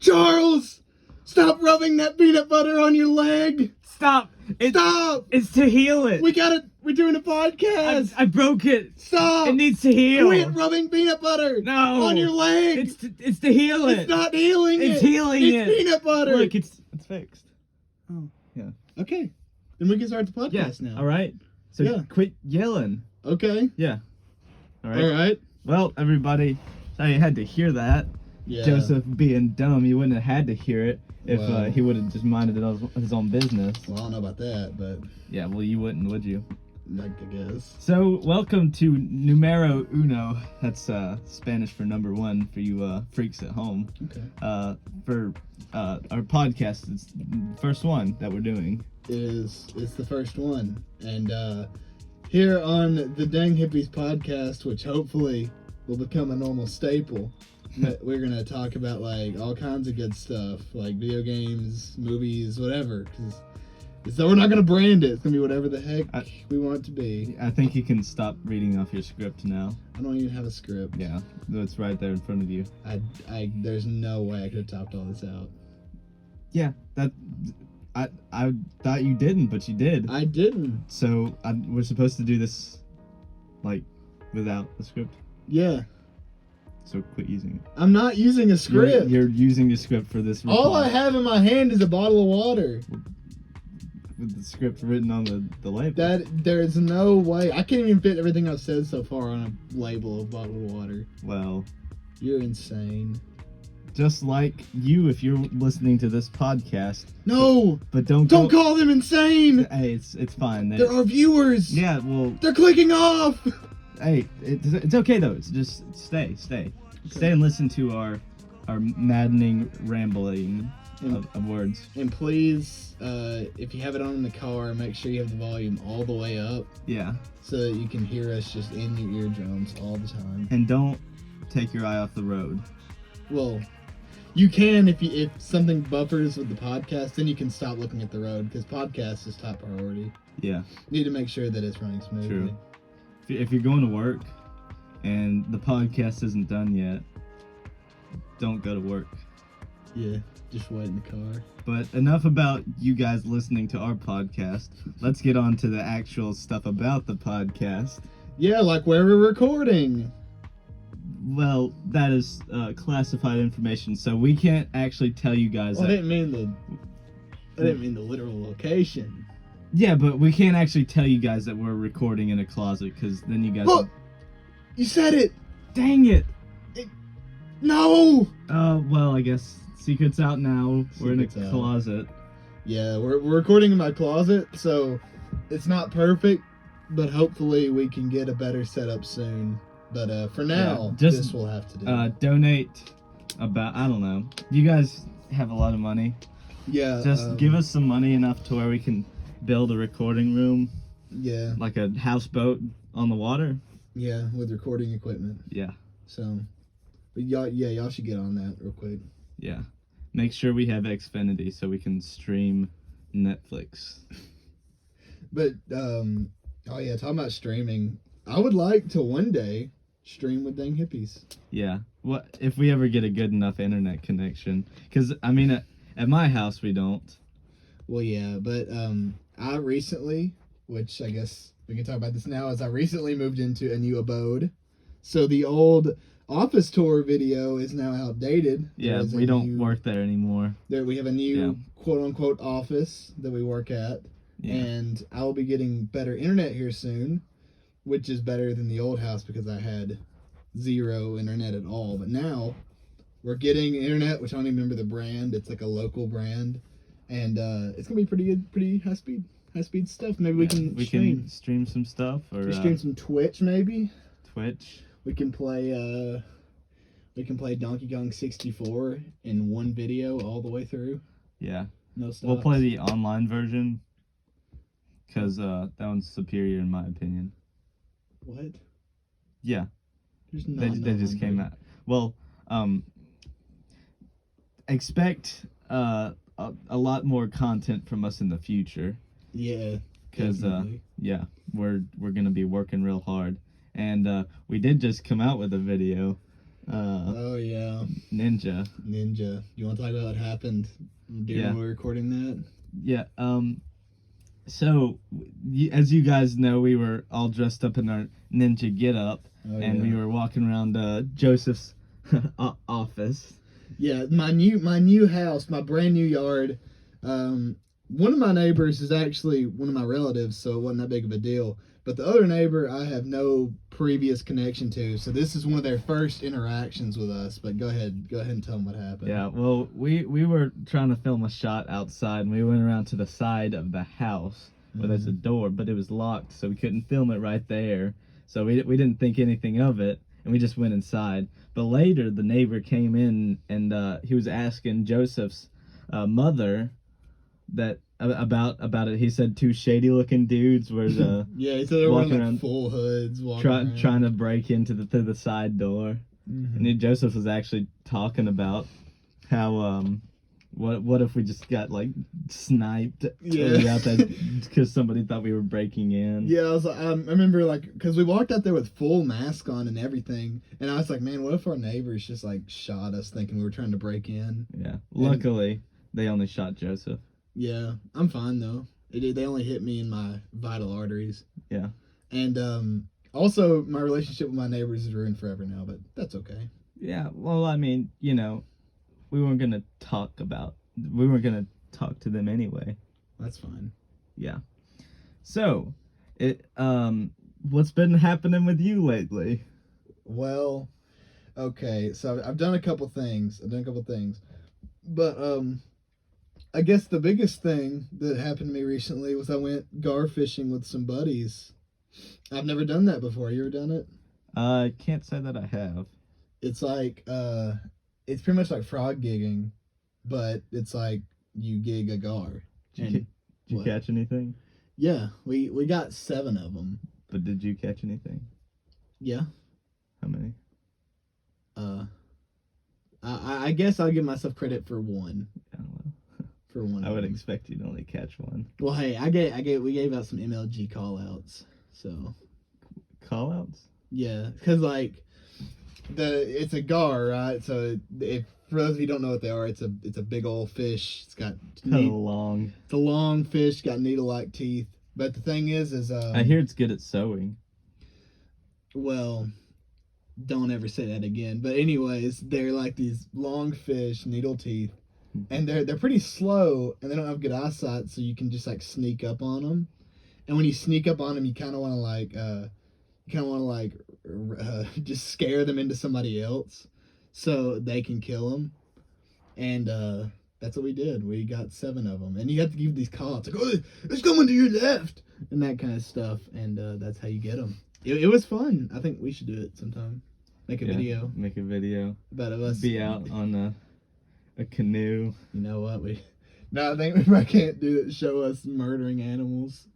Charles! Stop rubbing that peanut butter on your leg! Stop! Stop! It's to heal it. We're doing a podcast! I broke it. Stop! It needs to heal. Quit rubbing peanut butter! No. On your leg! It's to heal it. It's not healing it! It's healing it. It's peanut butter! Look, it's fixed. Oh. Yeah. Okay. Then we can start the podcast now. All right. So Yeah. quit yelling. Okay. Yeah. All right. Alright. Well, everybody, sorry you had to hear that. Yeah. Joseph being dumb, you wouldn't have had to hear it if Well. he would have just minded his own business. Well, I don't know about that, but Yeah, well, you wouldn't, would you? I guess. So, welcome to Numero Uno. That's Spanish for number one for you freaks at home. Okay. For our podcast, it's the first one that we're doing. It's the first one. And here on the Dang Hippies podcast, which hopefully will become a normal staple, we're going to talk about like all kinds of good stuff, like video games, movies, whatever. So we're not going to brand it. It's going to be whatever the heck we want it to be. I think you can stop reading off your script now. I don't even have a script. Yeah, it's right there in front of you. There's no way I could have topped all this out. Yeah, I thought you didn't, but you did. I didn't. So we're supposed to do this, like, without a script. Yeah. So quit using it. I'm not using a script. You're using your script for this. All reply. I have in my hand is a bottle of water. With the script written on the label. There's no way. I can't even fit everything I've said so far on a label of bottled water. Well, You're insane. just like you, if you're listening to this podcast. No! But don't Call them insane! Hey, it's fine. They're our viewers! Yeah, well, They're clicking off! hey, it's okay though. It's just stay and listen to our maddening rambling of words. And please, if you have it on in the car, make sure you have the volume all the way up. Yeah. So that you can hear us just in your eardrums all the time. And don't take your eye off the road. Well, you can if something buffers with the podcast, then you can stop looking at the road, because podcast is top priority. Yeah. You need to make sure that it's running smoothly. True. If you're going to work and the podcast isn't done yet, don't go to work. Yeah, just wait in the car. But enough about you guys listening to our podcast. Let's get on to the actual stuff about the podcast. Yeah, like where we're recording. Well, that is classified information, so we can't actually tell you guys Well, that. I didn't mean the literal location. Yeah, but we can't actually tell you guys that we're recording in a closet, because then you guys... Look! You said it! Dang it! No! Well, I guess secret's out now. We're in a Secret's out. closet. Yeah, we're recording in my closet, so it's not perfect, but hopefully we can get a better setup soon. But for now, this will have to do. Donate about, I don't know. You guys have a lot of money. Yeah. Just give us some money enough to where we can build a recording room. Yeah. Like a houseboat on the water. Yeah, with recording equipment. Yeah. So, but y'all should get on that real quick. Yeah. Make sure we have Xfinity so we can stream Netflix. But, oh yeah, talking about streaming, I would like to one day stream with Dang Hippies. Yeah. What if we ever get a good enough internet connection? Because, I mean, at my house we don't. Well, yeah, but I recently, which I guess we can talk about this now, as I recently moved into a new abode. So the old office tour video is now outdated. Yeah, we don't work there anymore. We have a new quote-unquote office that we work at. Yeah. And I will be getting better internet here soon, which is better than the old house because I had zero internet at all. But now we're getting internet, which I don't even remember the brand. It's like a local brand. And it's going to be pretty good, pretty high-speed stuff. Maybe we can stream some stuff. Or stream some Twitch, maybe. Twitch. We can play Donkey Kong 64 in one video all the way through. Yeah. No stops. We'll play the online version. Because that one's superior in my opinion. What? Yeah. There's no. They just came out. Well, expect a lot more content from us in the future. Yeah. Because yeah, we're gonna be working real hard, and we did just come out with a video, Oh yeah, Ninja. Ninja. You want to talk about what happened during Yeah. we were recording that? Yeah. So, as you guys know, we were all dressed up in our ninja get-up, Oh and we yeah. were walking around Joseph's office. Yeah, my new house, my brand new yard. One of my neighbors is actually one of my relatives, so it wasn't that big of a deal. But the other neighbor, I have no previous connection to, so this is one of their first interactions with us. But go ahead and tell them what happened. Yeah, well, we were trying to film a shot outside, and we went around to the side of the house where there's a door, but it was locked, so we couldn't film it right there. So we didn't think anything of it, and we just went inside. But later, the neighbor came in, and he was asking Joseph's mother that about it. He said two shady-looking dudes were Yeah, he said they were walking wearing around, like full hoods, walking around. trying to break into through the side door. And then Joseph was actually talking about how what if we just got like sniped Yeah. because somebody thought we were breaking in. Yeah, I was like, I remember like because we walked out there with full mask on and everything, and I was like, man, what if our neighbors just like shot us thinking we were trying to break in? Yeah. Luckily, they only shot Joseph. Yeah, I'm fine though. They only hit me in my vital arteries. Yeah. And also my relationship with my neighbors is ruined forever now, but that's okay. Yeah. Well, I mean, we weren't gonna talk to them anyway. That's fine. Yeah. So, what's been happening with you lately? Well, okay, so I've done a couple things. But I guess the biggest thing that happened to me recently was I went gar fishing with some buddies. I've never done that before. You ever done it? I can't say that I have. It's like it's pretty much like frog gigging, but it's like you gig a gar. Did you catch anything? Yeah, we got 7 of them. But did you catch anything? Yeah. How many? I guess I'll give myself credit for one. I don't know. For one. I would expect you to only catch one. Well, hey, we gave out some MLG call outs. So Call outs? yeah, because like it's a gar, right? So if for those of you who don't know what they are, it's a big old fish. It's got Long. It's a long fish, got needle-like teeth. But the thing is I hear it's good at sewing. Well, don't ever say that again. But anyways, they're like these long fish, needle teeth, and they're pretty slow, and they don't have good eyesight, so you can just like sneak up on them. And when you sneak up on them, you kind of want to just scare them into somebody else, so they can kill them. And that's what we did. We got 7 of them, and you have to give these calls like, "Oh, it's coming to your left," and that kind of stuff. And that's how you get them. It was fun. I think we should do it sometime. Make a video. Make a video. About us. Be out on a canoe. You know what? I think we probably can't do it. Show us murdering animals.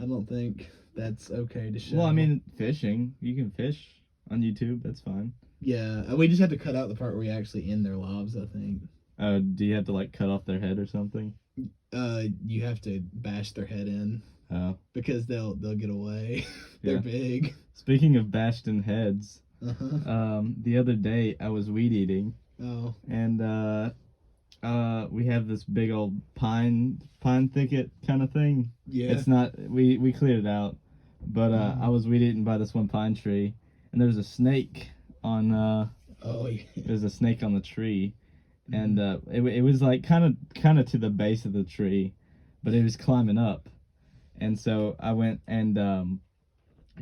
I don't think that's okay to show. Well, I mean, fishing. You can fish on YouTube. That's fine. Yeah, we just have to cut out the part where we actually end their lives, I think. Do you have to like cut off their head or something? You have to bash their head in. Oh. Because they'll get away. They're big. Speaking of bashed in heads, Uh-huh. the other day I was weed eating. Oh. And we have this big old pine thicket kind of thing. Yeah. It's not we cleared it out, but I was weed eating by this one pine tree, and there's a snake on Oh yeah. there's a snake on the tree, and it was like kind of to the base of the tree, but it was climbing up, and so I went and I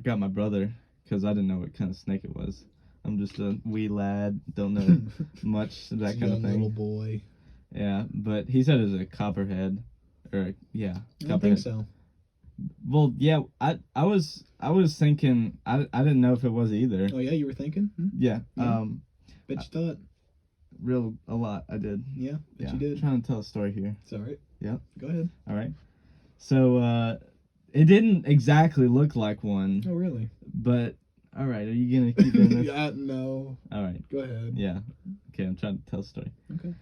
got my brother because I didn't know what kind of snake it was. I'm just a wee lad, don't know much that kind of thing. Little boy. Yeah, but he said it was a copperhead, I don't think so. Well, yeah, I was thinking I didn't know if it was either. Oh yeah, you were thinking? Yeah. Bet you thought. A lot. I did. Yeah, bet you did. I'm trying to tell a story here. It's all right. Yeah. Go ahead. All right. So it didn't exactly look like one. Oh really? But all right, are you gonna keep doing this? Yeah, no. All right. Go ahead. Yeah. Okay, I'm trying to tell a story. Okay.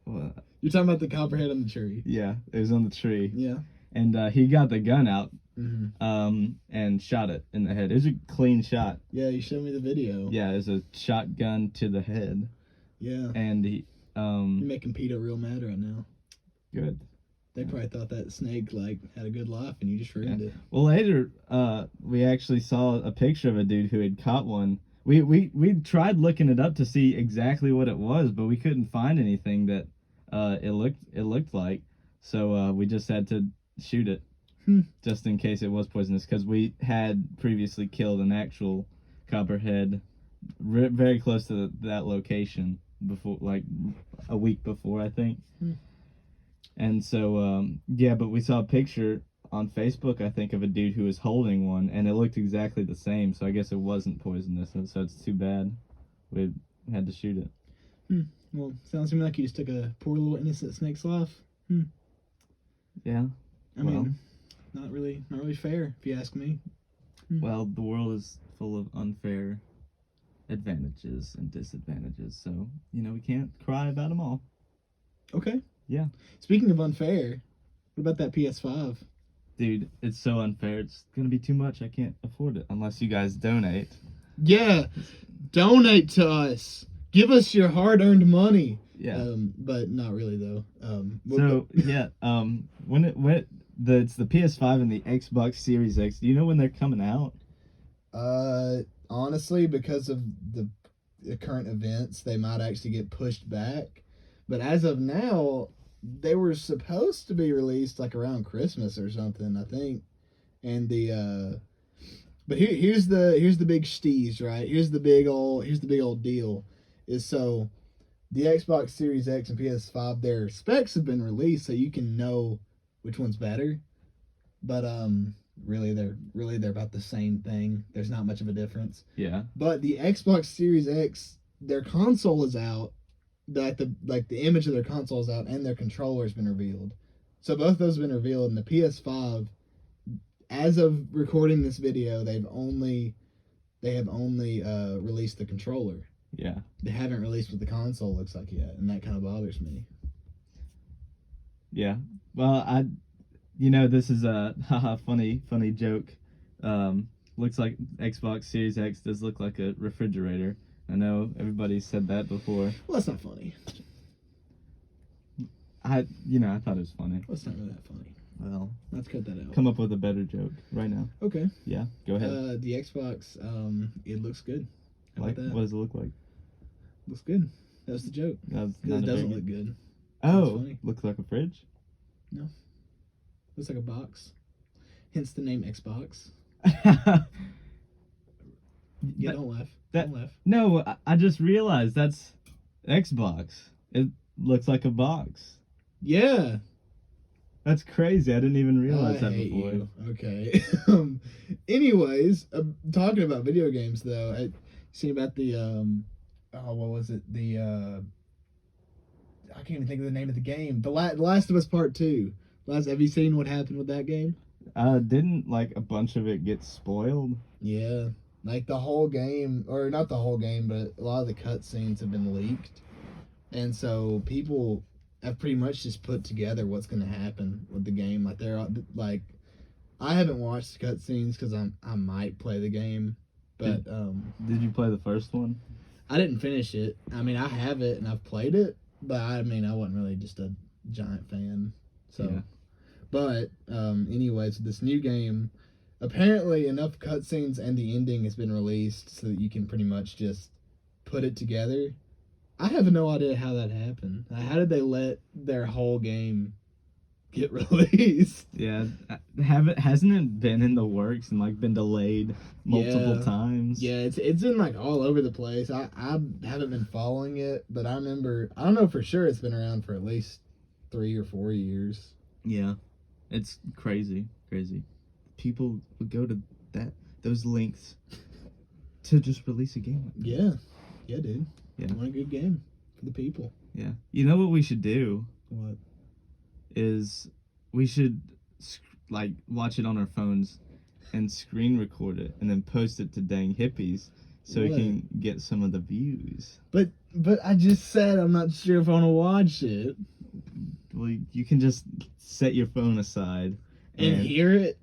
Well, You're talking about the copperhead on the tree. yeah, it was on the tree. Yeah. And he got the gun out and shot it in the head. It was a clean shot. Yeah, you showed me the video. Yeah, it was a shotgun to the head. Yeah. And he, You're making PETA real mad right now. Good. They probably thought that snake had a good life, and you just ruined it. Well, later, we actually saw a picture of a dude who had caught one. We tried looking it up to see exactly what it was, but we couldn't find anything that it looked like. So we just had to shoot it, just in case it was poisonous, because we had previously killed an actual copperhead very close to that location before, like a week before, I think. And so, but we saw a picture on Facebook, I think, of a dude who was holding one, and it looked exactly the same, so I guess it wasn't poisonous, and so it's too bad we had to shoot it. Well, sounds to me like you just took a poor little innocent snake's life. Yeah. I mean, not really fair, if you ask me. Well, the world is full of unfair advantages and disadvantages, so, we can't cry about them all. Okay. Yeah. Speaking of unfair, what about that PS5? Dude, it's so unfair. It's going to be too much. I can't afford it unless you guys donate. Yeah. Donate to us. Give us your hard-earned money. Yeah. But not really, though. It's the PS5 and the Xbox Series X. Do you know when they're coming out? Honestly, because of the current events, they might actually get pushed back. But as of now, they were supposed to be released like around Christmas or something, I think. And but here's the big steez, right? Here's the big old deal. Is so the Xbox Series X and PS5, their specs have been released so you can know which one's better. But really they're about the same thing. There's not much of a difference. Yeah. But the Xbox Series X, their console is out. The image of their console is out, and their controller has been revealed. So both those have been revealed, and the PS5, as of recording this video, they have only released the controller. Yeah. They haven't released what the console looks like yet, and that kind of bothers me. Yeah. Well, this is a funny joke. Looks like Xbox Series X does look like a refrigerator. I know everybody said that before. Well, that's not funny. I thought it was funny. Well, it's not really that funny. Well, let's cut that out. Come up with a better joke right now. Okay. Yeah, go ahead. The Xbox, it looks good. How about that? What does it look like? Looks good. That was the joke. Because it doesn't look good. Oh, looks like a fridge? No. Looks like a box. Hence the name Xbox. Yeah, don't laugh. Don't laugh. No, I just realized that's Xbox. It looks like a box. Yeah. That's crazy. I didn't even realize that before. You. Okay. Anyways, talking about video games, though, I seen about the what was it? I can't even think of the name of the game. The Last of Us Part 2. Have you seen what happened with that game? Didn't a bunch of it get spoiled? Yeah. The whole game, or not the whole game, but a lot of the cutscenes have been leaked. And so people have pretty much just put together what's going to happen with the game. I haven't watched the cutscenes because I might play the game. But did you play the first one? I didn't finish it. I mean, I have it and I've played it, but I wasn't really just a giant fan. So, yeah. But anyways, this new game, apparently enough cutscenes and the ending has been released so that you can pretty much just put it together. I have no idea how that happened. How did they let their whole game get released? Yeah, hasn't it been in the works and been delayed multiple times? Yeah, it's been all over the place. I haven't been following it, but I don't know for sure, it's been around for at least 3 or 4 years. Yeah, it's crazy. People would go to those lengths to just release a game. Yeah, dude. Yeah, I want a good game for the people. Yeah, you know what we should do? What? Is we should watch it on our phones and screen record it and then post it to Dang Hippies so we can get some of the views. But I just said I'm not sure if I want to watch it. Well, you can just set your phone aside and hear it.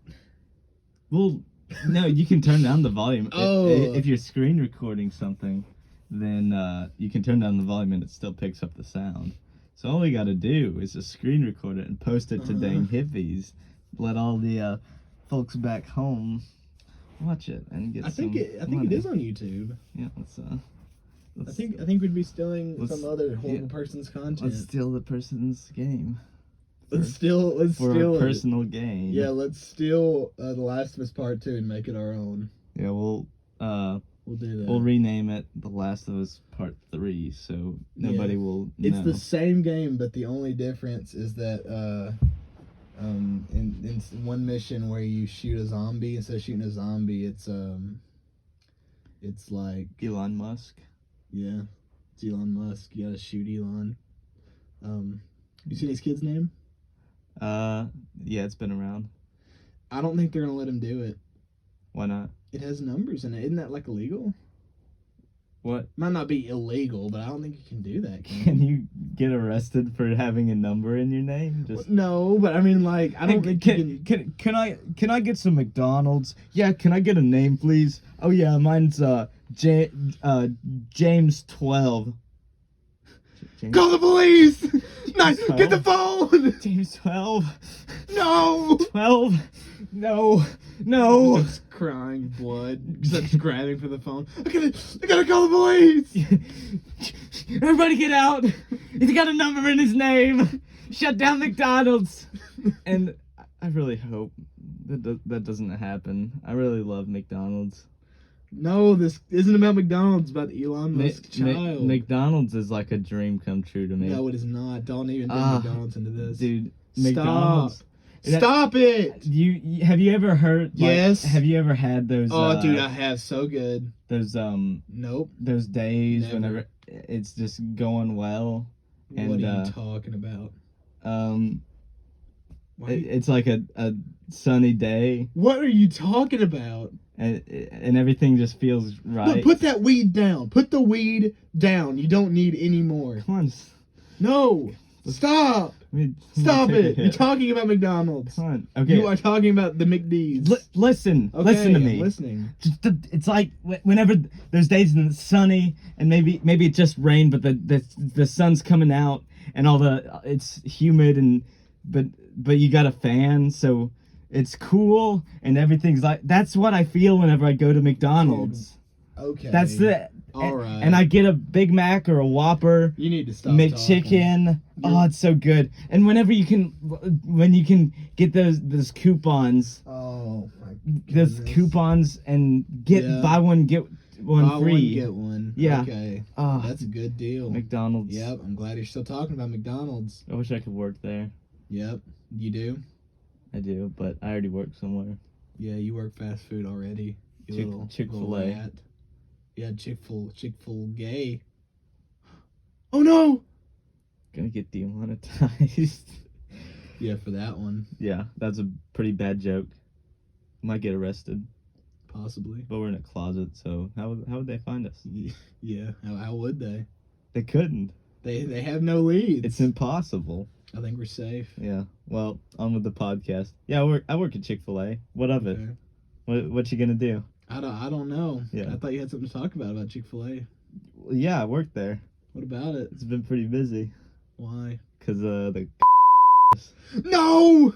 Well, no, you can turn down the volume. Oh. If you're screen recording something, then you can turn down the volume and it still picks up the sound. So all we got to do is just screen record it and post it to Dang Hippies. Let all the folks back home watch it and get I think it is on YouTube. Yeah, let's I think we'd be stealing let's- some other horrible person's content. let's steal the person's game. Let's steal For a it. personal game. Yeah, let's steal The Last of Us Part 2 and make it our own. Yeah, we'll do that. we'll rename it The Last of Us Part 3, so nobody will know. It's the same game, but the only difference is that in one mission where you shoot a zombie, instead of shooting a zombie, it's like Elon Musk. yeah, it's Elon Musk. You gotta shoot Elon. You seen his kid's name? Yeah, it's been around. I don't think they're gonna let him do it. Why not? It has numbers in it. Isn't that like illegal? What? Might not be illegal, but I don't think you can do that. Can you get arrested for having a number in your name? Just No, but I mean, like, I don't think you can. Can I get some McDonald's? Yeah, can I get a name, please? Oh yeah, mine's James 12. James, Call the police! Nice, James get the phone! James 12. No! 12. No. Just crying blood. Just grabbing for the phone. I gotta call the police! Everybody get out! He's got a number in his name. Shut down McDonald's. And I really hope that doesn't happen. I really love McDonald's. No, this isn't about McDonald's, it's about Elon Musk's child. McDonald's is like a dream come true to me. No, it is not. Don't even bring McDonald's into this. Dude, Stop. McDonald's. Stop it! Have you ever heard? Yes. Have you ever had those? Oh, dude, I have. So good. Those Nope. Those days Never. whenever it's just going well. And, what are you talking about? It's like a sunny day. What are you talking about? And everything just feels right. Look, put that weed down. Put the weed down. You don't need any more. Come on. No. Stop. Stop it. You're talking about McDonald's. Come on. Okay. You are talking about the McD's. Listen. Okay, Listen to me. I'm listening. It's like whenever there's days when it's sunny and maybe it just rained, but the sun's coming out and it's humid and but you got a fan, so it's cool and everything's like that's what I feel whenever I go to McDonald's. Okay. That's it. All right. And I get a Big Mac or a Whopper. You need to stop McChicken. Oh, it's so good. And when you can get those coupons. Oh my Those goodness. coupons and buy one get one Buy free. one, get one. Yeah. Okay. Oh, That's a good deal. McDonald's. Yep. I'm glad you're still talking about McDonald's. I wish I could work there. Yep. You do? I do, but I already work somewhere. Yeah, you work fast food already. You Chick-fil-A. little rat. Yeah, Chick-fil gay. Oh no! Gonna get demonetized. Yeah, for that one. Yeah, that's a pretty bad joke. Might get arrested. Possibly. But we're in a closet, so how would they find us? Yeah, how would they? They couldn't. They have no leads. It's impossible. I think we're safe. Yeah. Well, on with the podcast. Yeah, I work at Chick-fil-A. What of it? Okay. What you gonna do? I don't know. Yeah. I thought you had something to talk about Chick-fil-A. Yeah, I work there. What about it? It's been pretty busy. Why? Cause the No!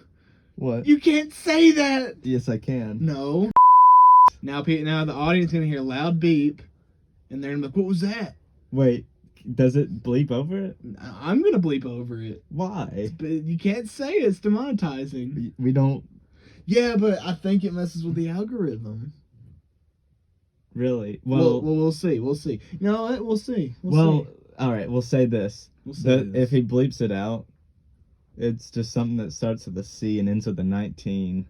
what? You can't say that! Yes, I can. No. Now the audience is gonna hear a loud beep, and they're gonna be like, what was that? Wait, does it bleep over it? I'm gonna bleep over it. Why? But you can't say it. It's demonetizing. We don't Yeah, but I think it messes with the algorithm. really. We'll see. We'll see. You know what? We'll see. Well, see. all right. We'll say this. We'll see That this. if he bleeps it out, it's just something that starts with a C and ends with a 19.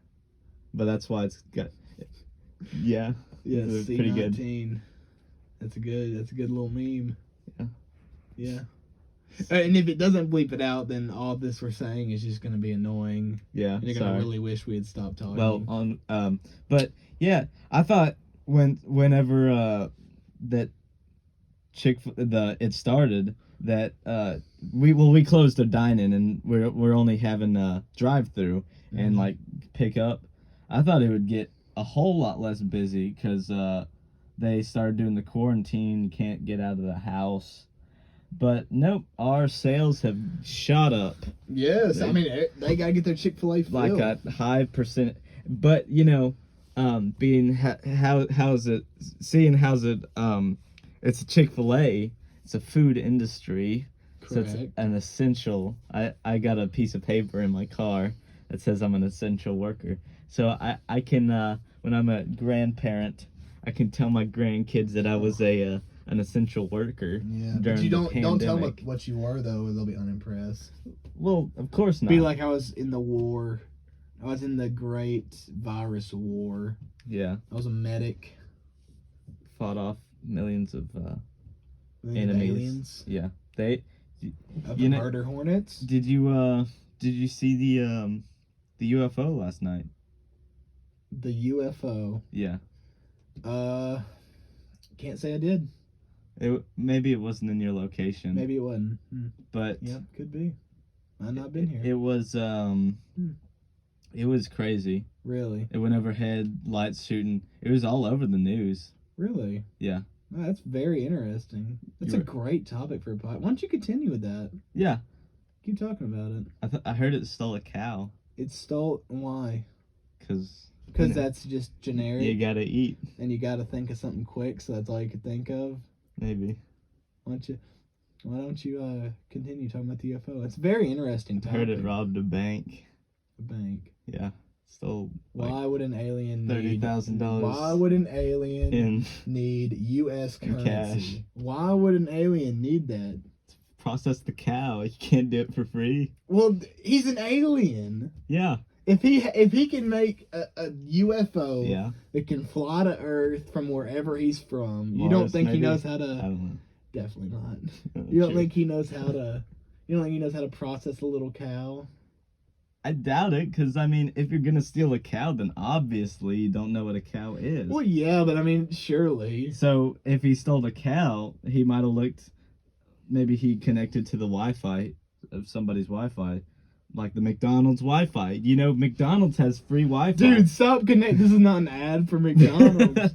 But that's why it's got. Yeah. Yeah, it's C19. pretty good. That's a good little meme. Yeah. Yeah. And if it doesn't bleep it out, then all this we're saying is just gonna be annoying. Yeah. And you're gonna really wish we had stopped talking. Well, but yeah, I thought whenever that it started that we closed our dine-in and we're only having a drive-through and like pick up. I thought it would get a whole lot less busy because they started doing the quarantine. You can't get out of the house. But nope, our sales have shot up. Yes, I mean they gotta get their Chick-fil-A filled. Like a high percent. But being how's it seeing how's it it's a Chick-fil-A. It's a food industry. Correct. So it's an essential. I got a piece of paper in my car that says I'm an essential worker. So I can when I'm a grandparent, I can tell my grandkids that I was an essential worker. Yeah, during but you don't tell them pandemic. what you were though, or they'll be unimpressed. Well, of course not. Be like I was in the war. I was in the Great Virus War. Yeah, I was a medic. fought off millions of Enemies. enemies. Yeah, they. Of You the know- murder hornets. Did you see the UFO last night? The UFO. Yeah. Can't say I did. Maybe it wasn't in your location. Maybe it wasn't. But Yep, could be. I've not been here. it was it was crazy. Really? It went overhead, lights shooting. It was all over the news. Really? Yeah. Oh, that's very interesting. That's a You're- great topic for a pod. Why don't you continue with that? Yeah. Keep talking about it. I heard it stole a cow It stole. Why? because Because that's just generic, you gotta eat. and you got to think of something quick, so that's all you could think of. Maybe. Why don't you continue talking about the UFO? It's a very interesting I topic. heard it robbed a bank. A bank. Yeah. Stole Why would an alien need $30,000 Why would an alien in need U.S. In currency? cash. Why would an alien need that? process the cow. You can't do it for free. Well, he's an alien. Yeah. If he can make a UFO Yeah. that can fly to Earth from wherever he's from, you Mars, don't think he maybe? knows how I to? don't Definitely not. know. You don't Sure. think he knows how to? You don't think he knows how to process a little cow? I doubt it, because, I mean, if you're going to steal a cow, then obviously you don't know what a cow is. Well, yeah, but I mean, surely. So, if he stole the cow, he might have looked, maybe he connected to the Wi-Fi of somebody's Wi-Fi, like the McDonald's Wi-Fi. You know, McDonald's has free Wi-Fi. Dude, stop connect. This is not an ad for McDonald's.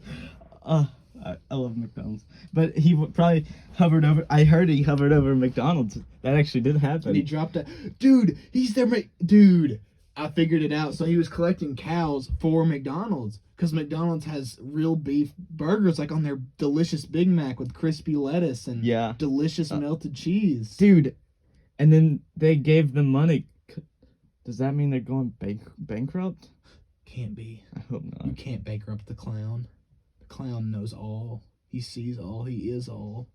I love McDonald's. But he probably hovered over, I heard he hovered over McDonald's. That actually did happen. And he dropped it. Dude, he's there. Dude, I figured it out. So he was collecting cows for McDonald's. Because McDonald's has real beef burgers, like on their delicious Big Mac with crispy lettuce and Yeah. delicious melted cheese. Dude, and then they gave them money. Does that mean they're going bankrupt? Can't be. I hope You not. can't bankrupt the clown. The clown knows all. He sees all. He is all.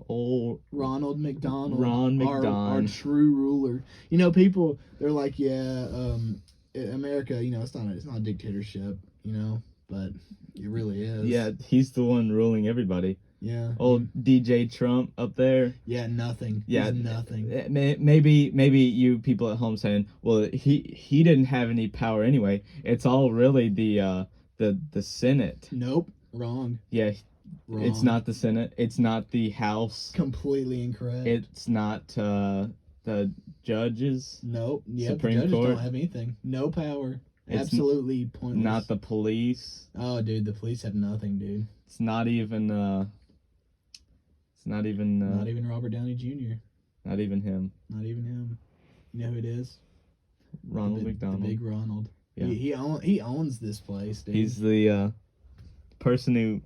Old Ronald McDonald. Ron Our McDonald. true ruler. You know, people, they're like, yeah, America, you know, it's not a dictatorship, you know, but it really is. Yeah, he's the one ruling everybody. Yeah. Old DJ Trump up there. Yeah, nothing. Yeah, He's nothing. Maybe you people at home saying, well, he didn't have any power anyway. It's all really the Senate. Nope. Wrong. Yeah, Wrong. it's not the Senate. It's not the House. Completely incorrect. It's not the judges. Nope. Yeah, Supreme the judges Court. don't have anything. No power. It's Absolutely pointless. Not the police. Oh, dude, the police have nothing, dude. It's not even. It's not even. Not even Robert Downey Jr. Not even him. Not even him. You know who it is? Ronald the McDonald. big Ronald. Yeah. He owns this place, dude. He's the person who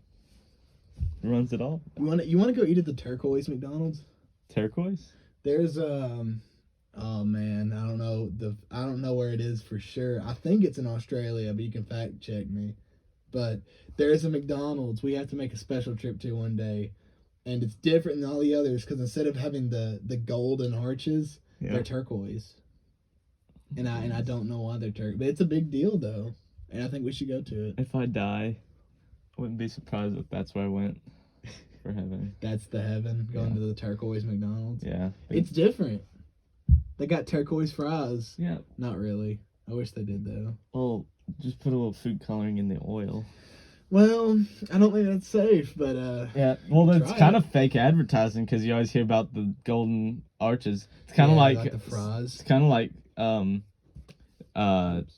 runs it all. You want to go eat at the Turquoise McDonald's? Turquoise. There's oh man, I don't know where it is for sure. I think it's in Australia, but you can fact check me. But there's a McDonald's we have to make a special trip to one day, and it's different than all the others because instead of having the golden arches, Yeah. they're turquoise. And I don't know why they're turquoise, but it's a big deal though, and I think we should go to it. If I die, I wouldn't be surprised if that's where I went for heaven. That's the heaven, going Yeah. to the Turquoise McDonald's. Yeah. It's different. They got turquoise fries. Yeah. Not really. I wish they did though. Well, just put a little food coloring in the oil. Well, I don't think that's safe, but Yeah. Well, it's Try kind it. of fake advertising because you always hear about the golden arches. It's kind of yeah, like the fries. It's kind of like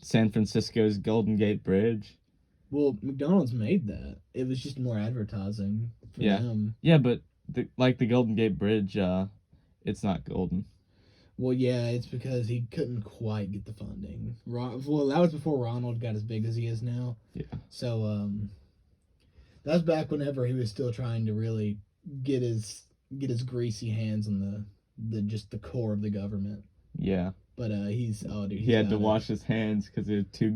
San Francisco's Golden Gate Bridge. Well, McDonald's made that. It was just more advertising for Yeah. them. Yeah, but the Golden Gate Bridge, it's not golden. Well, yeah, it's because he couldn't quite get the funding. Well, that was before Ronald got as big as he is now. Yeah. So, that was back whenever he was still trying to really get his greasy hands on the core of the government. Yeah. But He had to wash his hands because they're too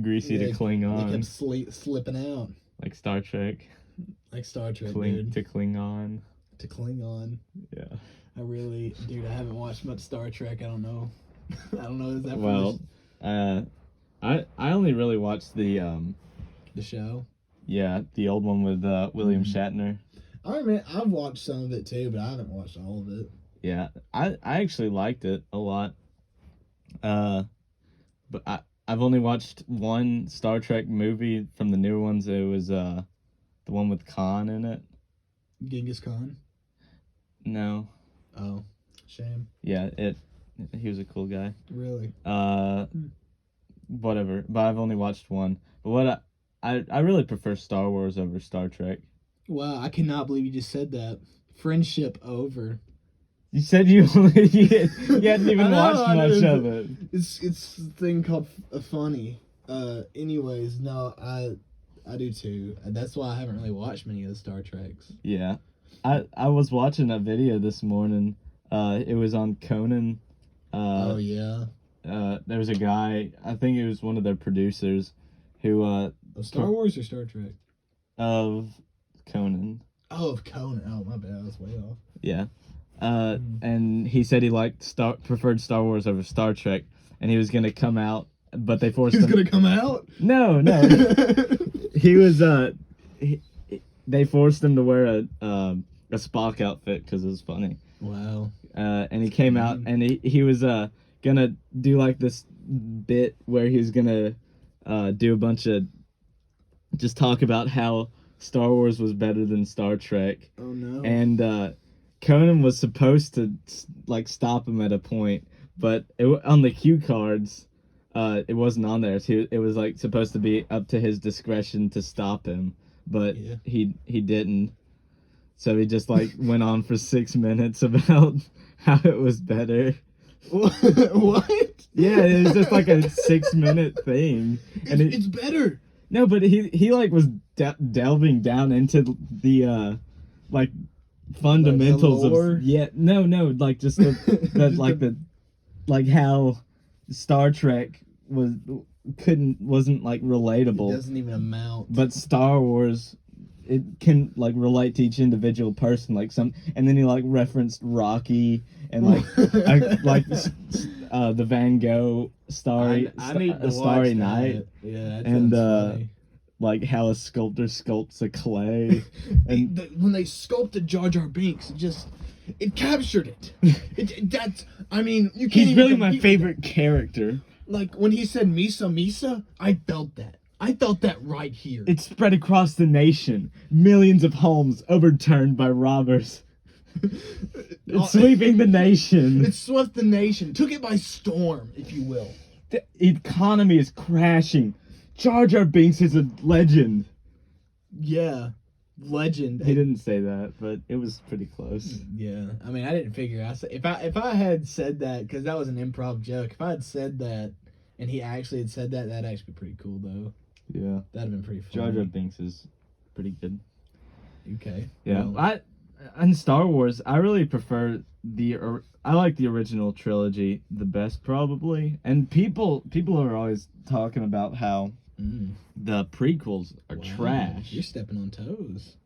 greasy to cling on. They kept slipping out. Like Star Trek. Like Star Trek, dude. To cling on. To cling on. Yeah. I haven't watched much Star Trek. I don't know. I don't know. Is that I only really watched the show. Yeah, the old one with William Shatner. I've watched some of it too, but I haven't watched all of it. Yeah, I actually liked it a lot. But I've only watched one Star Trek movie from the newer ones. It was the one with Khan in it. Genghis Khan? No. Oh, shame. Yeah, he was a cool guy. Really? Whatever. But I've only watched one. But what I really prefer Star Wars over Star Trek. Wow, I cannot believe you just said that. Friendship over. You said you hadn't even watched much of it. It's a thing called a funny. Anyways, no, I do too. That's why I haven't really watched many of the Star Treks. Yeah. I was watching a video this morning. It was on Conan. Oh yeah. There was a guy, I think it was one of their producers, who of Star Wars or Star Trek? Of Conan. Oh, of Conan. Oh, my bad. I was way off. Yeah. And he said he preferred Star Wars over Star Trek, and he was gonna come out, but they forced him. He was gonna come out? No. He was they forced him to wear a Spock outfit because it was funny. Wow. And he came out, and he was gonna do like this bit where he was gonna do a bunch of just talk about how Star Wars was better than Star Trek. Oh no. And Conan was supposed to like stop him at a point, but on the cue cards, it wasn't on there. So it was like supposed to be up to his discretion to stop him, but he didn't. So he just like went on for 6 minutes about how it was better. What? Yeah, it was just like a 6-minute thing, and it's better. No, but he like was delving down into the like fundamentals of no like just like how Star Trek wasn't like relatable. It doesn't even amount. But Star Wars, it can like relate to each individual person, like and then he like referenced Rocky and like the Van Gogh Starry Night. Yeah, and funny. Like how a sculptor sculpts a clay, and when they sculpted Jar Jar Binks, it captured it. You can't. He's really my favorite character. Like when he said "Misa Misa," I felt that. I felt that right here. It spread across the nation. Millions of homes overturned by robbers. It's sweeping the nation. It swept the nation. Took it by storm, if you will. The economy is crashing. Jar Jar Binks is a legend. Yeah, legend. He didn't say that, but it was pretty close. Yeah, I mean, I didn't figure out if I had said that, because that was an improv joke. If I had said that and he actually had said that, that'd actually be pretty cool, though. Yeah, that'd have been pretty fun. Jar Jar Binks is pretty good. Okay. Yeah, well, in Star Wars, I really prefer I like the original trilogy the best, probably. And people are always talking about how the prequels are trash. You're stepping on toes.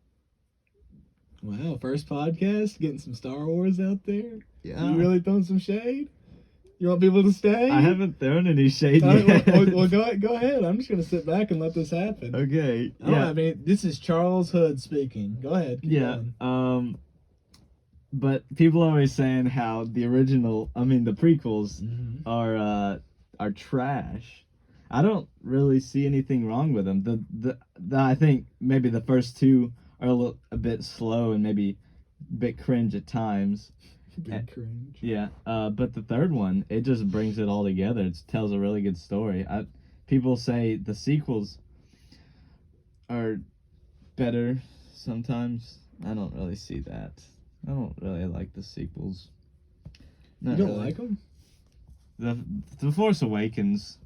Wow, first podcast, getting some Star Wars out there. Yeah. You really throwing some shade? You want people to stay? I haven't thrown any shade yet. Well, go ahead. I'm just going to sit back and let this happen. Okay. Yeah. I mean, this is Charles Hood speaking. Go ahead. Keep going. But people are always saying how the prequels are trash. I don't really see anything wrong with them. I think maybe the first two are a bit slow and maybe a bit cringe at times. Cringe. Yeah, but the third one, it just brings it all together. It tells a really good story. People say the sequels, are better sometimes. I don't really see that. I don't really like the sequels. You don't like them? The Force Awakens.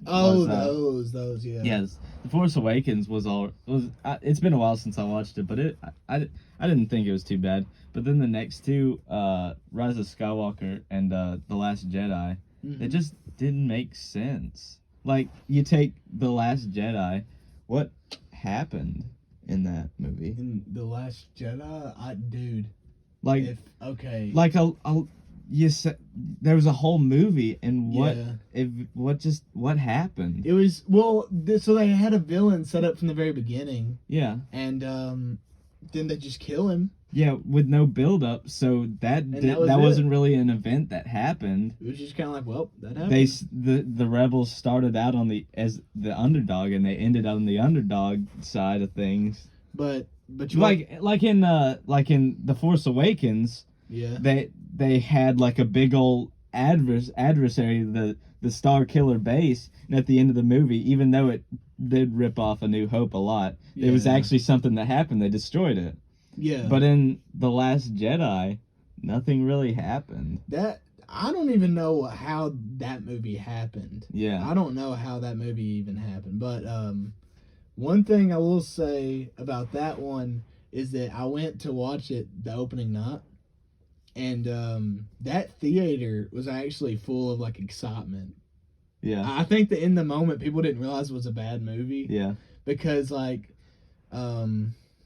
Oh, those, yeah. Yes, The Force Awakens it's been a while since I watched it, but I didn't think it was too bad. But then the next two, Rise of Skywalker and The Last Jedi, it just didn't make sense. Like, you take The Last Jedi, what happened in that movie? In The Last Jedi, dude. Like, okay. Like you said, there was a whole movie, and what happened? It was so they had a villain set up from the very beginning. Yeah. And then they just kill him. Yeah, with no build up, so that wasn't really an event that happened. It was just kind of like, well, that happened. The rebels started out as the underdog, and they ended on the underdog side of things. But you like in The Force Awakens, yeah, they had like a big old adversary, the Star Killer base, and at the end of the movie, even though it did rip off A New Hope a lot, it was actually something that happened. They destroyed it. Yeah. But in The Last Jedi, nothing really happened. I don't even know how that movie happened. Yeah. I don't know how that movie even happened. But one thing I will say about that one is that I went to watch it the opening night, and that theater was actually full of like excitement. Yeah. I think that in the moment people didn't realize it was a bad movie. Yeah. Because like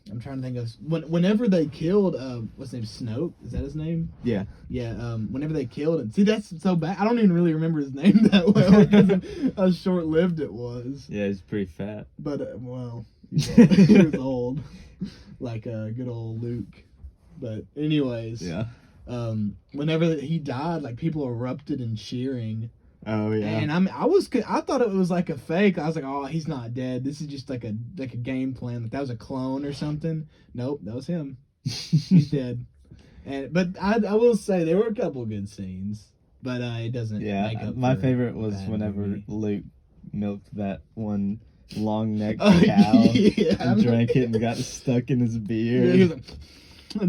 I'm trying to think of whenever they killed what's his name, Snoke, is that his name? Yeah. Yeah. Whenever they killed him, see, that's so bad. I don't even really remember his name that well because how short lived it was. Yeah, he's pretty fat. But he was old, like good old Luke. But anyways, yeah. Whenever he died, like people erupted in cheering. Oh yeah. And I thought it was like a fake. I was like, oh, he's not dead. This is just like a game plan. Like that was a clone or something. Nope, that was him. He's dead. But I will say there were a couple good scenes, but it doesn't. Yeah, make up my for favorite was whenever movie. Luke milked that one long-necked Oh, cow yeah. and drank it and got stuck in his beard. Yeah, he was like,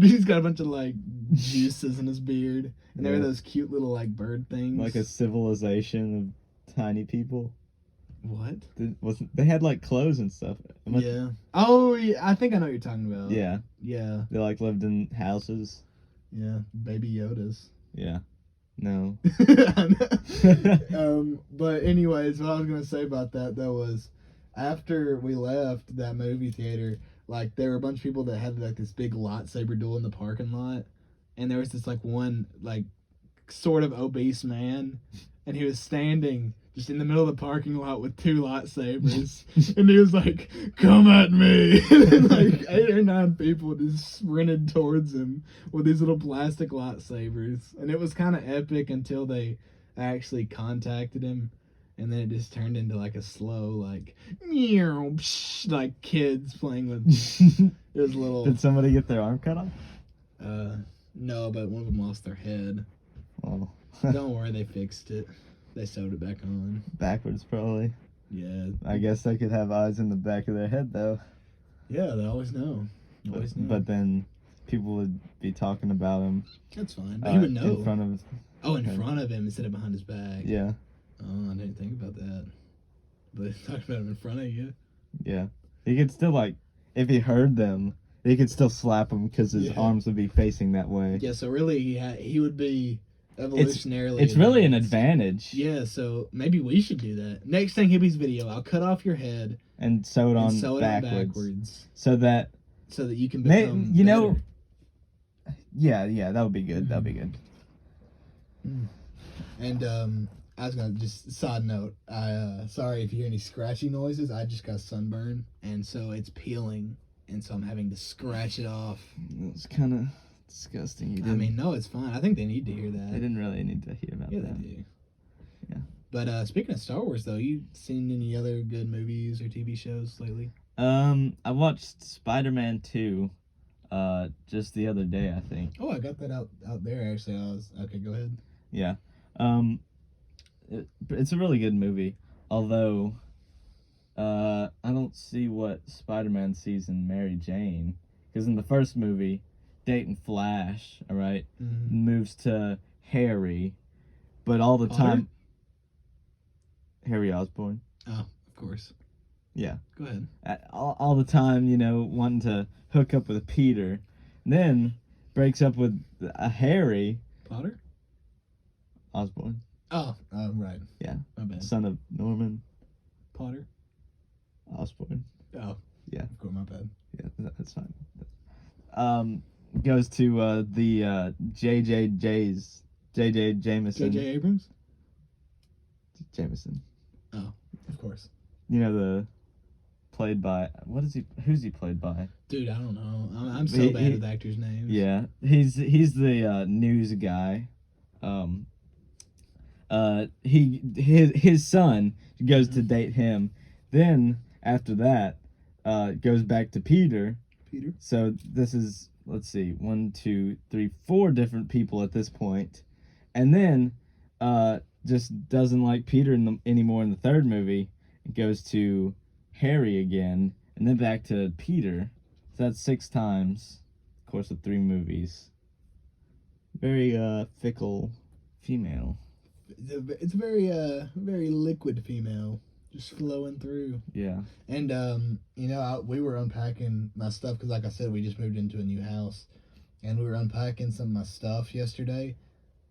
he's got a bunch of like juices in his beard, and there were those cute little like bird things. Like a civilization of tiny people. What? They had like clothes and stuff. Yeah. Oh, yeah. I think I know what you're talking about. Yeah. Yeah. They like lived in houses. Yeah. Baby Yodas. Yeah. No. But anyways, what I was gonna say about that though was, after we left that movie theater, like there were a bunch of people that had like this big lightsaber duel in the parking lot, and there was this like one like sort of obese man, and he was standing just in the middle of the parking lot with two lightsabers, and he was like, "Come at me!" And like 8 or 9 people just sprinted towards him with these little plastic lightsabers, and it was kind of epic until they actually contacted him, and then it just turned into like a slow like meow, psh, like kids playing with. It was little. Did somebody get their arm cut off? No, but one of them lost their head. Oh. Don't worry, they fixed it. They sewed it back on. Backwards, probably. Yeah. I guess they could have eyes in the back of their head, though. Yeah, they always know. Always know. But then people would be talking about him. That's fine. But he would know. In front of in front of him instead of behind his back. Yeah. Oh, I didn't think about that. But talking about him in front of you. Yeah. He could still, like, if he heard them, he could still slap him because his arms would be facing that way. Yeah, so really he would be evolutionarily. It's really an advantage. Yeah, so maybe we should do that. Next thing Hippies video, I'll cut off your head and sew it on backwards. So that you can become better. Yeah, that would be good. That would be good. And I was gonna just side note. Sorry if you hear any scratchy noises. I just got sunburn, and so it's peeling, and so I'm having to scratch it off. It's kind of disgusting. I mean, no, it's fine. I think they need to hear that. They didn't really need to hear about that. Yeah, they do. Yeah. But speaking of Star Wars, though, you seen any other good movies or TV shows lately? I watched Spider-Man 2, just the other day, I think. Oh, I got that out there actually. Okay. Go ahead. Yeah. It's a really good movie, although I don't see what Spider-Man sees in Mary Jane. Because in the first movie, Dayton Flash, all right, moves to Harry, but all the Potter? time... Harry Osborn. Oh, of course. Yeah. Go ahead. All the time, wanting to hook up with Peter. And then breaks up with a Harry. Potter? Osborn. Oh, right. Yeah. My bad. Son of Norman Potter? Osborn. Oh. Yeah. Of course, my bad. Yeah, that's fine. Goes to the J.J. Jameson. J.J. Abrams? Jameson. Oh, of course. Played by... Who's he played by? Dude, I don't know. I'm so bad with actors' names. Yeah. He's the news guy. His son goes to date him. Then after that, goes back to Peter. Peter. So this is, let's see, 1, 2, 3, 4 different people at this point, and then just doesn't like Peter anymore in the third movie. It goes to Harry again, and then back to Peter. So that's 6 times, of course, of 3 movies. Very fickle female. It's a very liquid female, just flowing through. Yeah. And we were unpacking my stuff because, like I said, we just moved into a new house, and we were unpacking some of my stuff yesterday,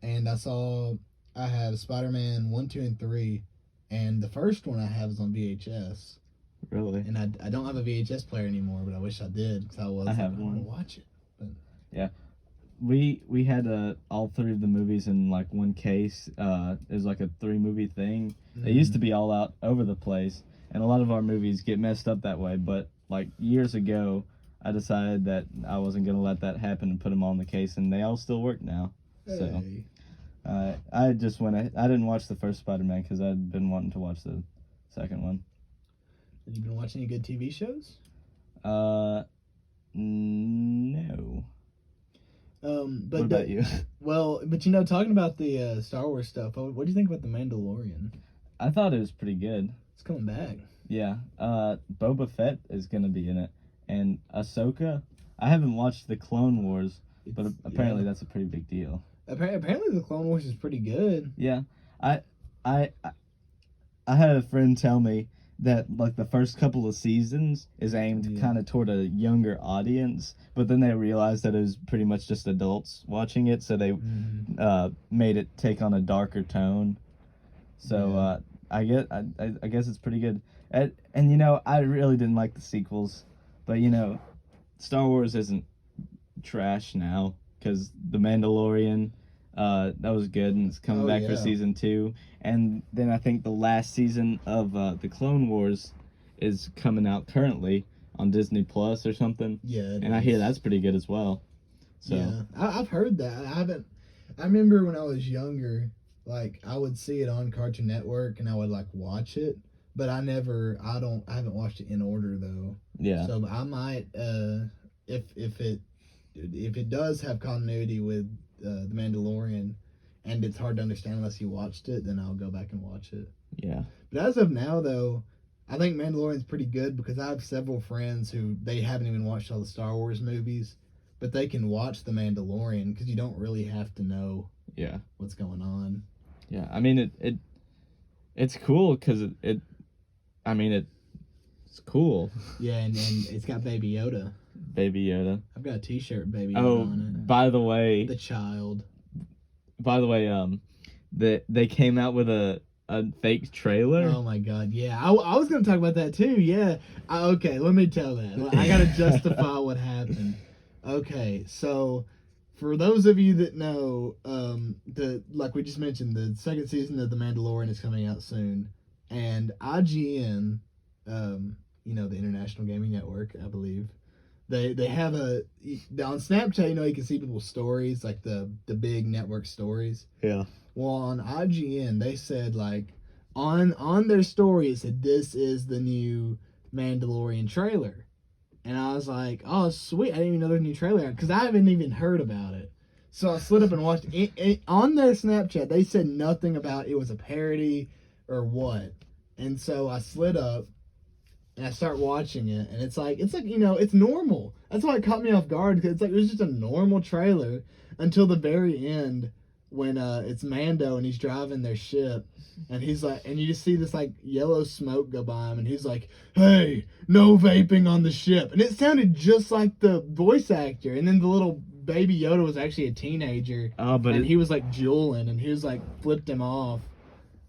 and I saw I have Spider-Man 1, 2, and 3, and the first one I have is on VHS. Really? And I don't have a VHS player anymore, but I wish I did because I have one. I want to watch it. But yeah. We had all 3 of the movies in like one case. It was like a 3-movie thing. They used to be all out over the place, and a lot of our movies get messed up that way. But like years ago, I decided that I wasn't gonna let that happen and put them all in the case, and they all still work now. Hey. So I just went. I didn't watch the first Spider-Man because I'd been wanting to watch the second one. Have you been watching any good TV shows? No. But what about you? Well, but talking about the Star Wars stuff, what do you think about The Mandalorian? I thought it was pretty good. It's coming back. Yeah. Boba Fett is gonna be in it, and Ahsoka. I haven't watched the Clone Wars, but apparently that's a pretty big deal. Apparently the Clone Wars is pretty good. Yeah. I had a friend tell me that like the first couple of seasons is aimed kind of toward a younger audience, but then they realized that it was pretty much just adults watching it, so they made it take on a darker tone. So I guess it's pretty good. And I really didn't like the sequels, but Star Wars isn't trash now because The Mandalorian, that was good, and it's coming back for season 2. And then I think the last season of the Clone Wars is coming out currently on Disney Plus or something. Yeah, I hear that's pretty good as well. So yeah, I've heard that. I remember when I was younger, like I would see it on Cartoon Network and I would like watch it, but I haven't watched it in order though. Yeah. So I might if it does have continuity with The Mandalorian, and it's hard to understand unless you watched it, then I'll go back and watch it. Yeah. But as of now, though, I think Mandalorian's pretty good because I have several friends who they haven't even watched all the Star Wars movies, but they can watch The Mandalorian because you don't really have to know what's going on. Yeah, I mean it's cool because it's cool. Yeah, and it's got Baby Yoda. Baby Yoda. I've got a T-shirt Baby Yoda on it. By the way, the child. By the way, they came out with a fake trailer. Oh my god, yeah. I was gonna talk about that too. Yeah. Okay, let me tell that. I gotta justify what happened. Okay, so for those of you that know, like we just mentioned, the second season of The Mandalorian is coming out soon, and IGN, the International Gaming Network, I believe. They have on Snapchat, you can see people's stories, like the big network stories. Yeah. Well, on IGN, they said, like, on their story, it said, this is the new Mandalorian trailer. And I was like, oh, sweet. I didn't even know there's a new trailer because I haven't even heard about it. So I slid up and watched it. On their Snapchat, they said nothing about it was a parody or what. And so I slid up and I start watching it, and it's like it's normal. That's why it caught me off guard, because it was just a normal trailer until the very end when it's Mando and he's driving their ship, and he's like, and you just see this like yellow smoke go by him, and he's like, "Hey, no vaping on the ship," and it sounded just like the voice actor, and then the little baby Yoda was actually a teenager, and he was like juuling, and he was like flipped him off,